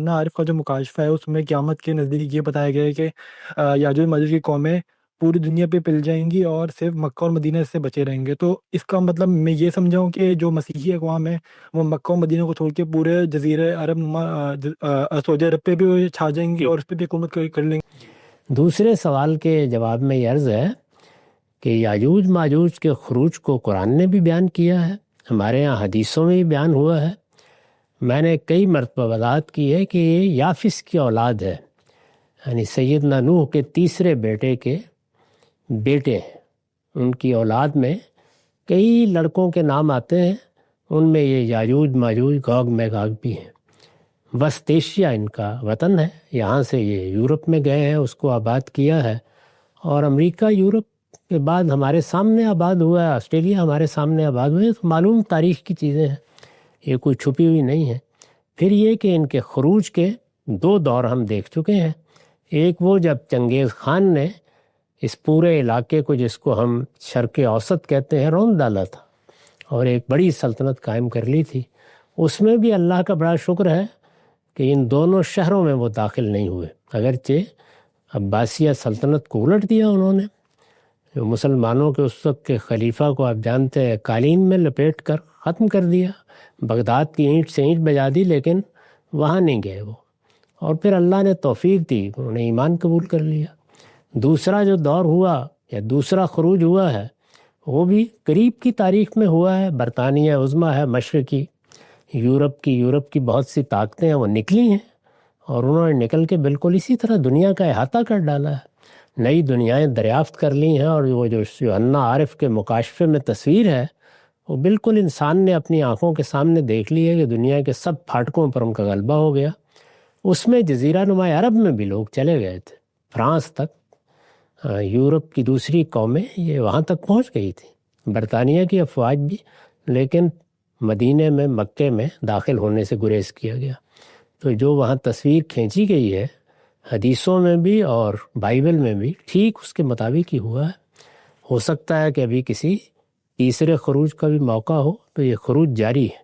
منا عارف کا جو مکاشفہ ہے اس میں قیامت کے نزدیک یہ بتایا گیا ہے کہ یاجوج ماجوج کی قومیں پوری دنیا پہ پل جائیں گی اور صرف مکہ اور مدینہ سے بچے رہیں گے. تو اس کا مطلب میں یہ سمجھاؤں کہ جو مسیحی اقوام ہے وہ مکہ و مدینہ کو چھوڑ کے پورے جزیرہ عرب سعودی عرب پہ بھی چھا جائیں گی اور اس پہ بھی حکومت کر لیں گے. دوسرے سوال کے جواب میں یہ عرض ہے کہ یاجوج ماجوج کے خروج کو قرآن نے بھی بیان کیا ہے، ہمارے یہاں حدیثوں میں بھی بیان ہوا ہے. میں نے کئی مرتبہ وضاحت کی ہے کہ یہ یافس کی اولاد ہے، یعنی سیدنا نوح کے تیسرے بیٹے کے بیٹے ہیں. ان کی اولاد میں کئی لڑکوں کے نام آتے ہیں، ان میں یہ یاجوج ماجوج گوگ میگوگ بھی ہیں. وسط ایشیا ان کا وطن ہے، یہاں سے یہ یورپ میں گئے ہیں، اس کو آباد کیا ہے، اور امریکہ یورپ کے بعد ہمارے سامنے آباد ہوا ہے، آسٹریلیا ہمارے سامنے آباد ہوئے. تو معلوم تاریخ کی چیزیں ہیں، یہ کوئی چھپی ہوئی نہیں ہے. پھر یہ کہ ان کے خروج کے دو دور ہم دیکھ چکے ہیں. ایک وہ جب چنگیز خان نے اس پورے علاقے کو، جس کو ہم شرق اوسط کہتے ہیں، رون ڈالا تھا اور ایک بڑی سلطنت قائم کر لی تھی. اس میں بھی اللہ کا بڑا شکر ہے کہ ان دونوں شہروں میں وہ داخل نہیں ہوئے، اگرچہ عباسیہ سلطنت کو الٹ دیا انہوں نے. جو مسلمانوں کے اس وقت کے خلیفہ کو آپ جانتے ہیں قالین میں لپیٹ کر ختم کر دیا، بغداد کی اینٹ سے اینٹ بجا دی، لیکن وہاں نہیں گئے وہ. اور پھر اللہ نے توفیق دی، انہوں نے ایمان قبول کر لیا. دوسرا جو دور ہوا یا دوسرا خروج ہوا ہے وہ بھی قریب کی تاریخ میں ہوا ہے. برطانیہ عظمیٰ ہے مشرقی، یورپ کی بہت سی طاقتیں ہیں وہ نکلی ہیں، اور انہوں نے نکل کے بالکل اسی طرح دنیا کا احاطہ کر ڈالا ہے. نئی دنیایں دریافت کر لی ہیں، اور وہ جو یوحنا عارف کے مکاشفے میں تصویر ہے وہ بالکل انسان نے اپنی آنکھوں کے سامنے دیکھ لی ہے کہ دنیا کے سب پھاٹکوں پر ان کا غلبہ ہو گیا. اس میں جزیرہ نما عرب میں بھی لوگ چلے گئے تھے، فرانس تک. یورپ کی دوسری قومیں یہ وہاں تک پہنچ گئی تھی، برطانیہ کی افواج بھی، لیکن مدینہ میں مکے میں داخل ہونے سے گریز کیا گیا. تو جو وہاں تصویر کھینچی گئی ہے حدیثوں میں بھی اور بائبل میں بھی ٹھیک اس کے مطابق ہی ہوا ہے. ہو سکتا ہے کہ ابھی کسی تیسرے خروج کا بھی موقع ہو، تو یہ خروج جاری ہے.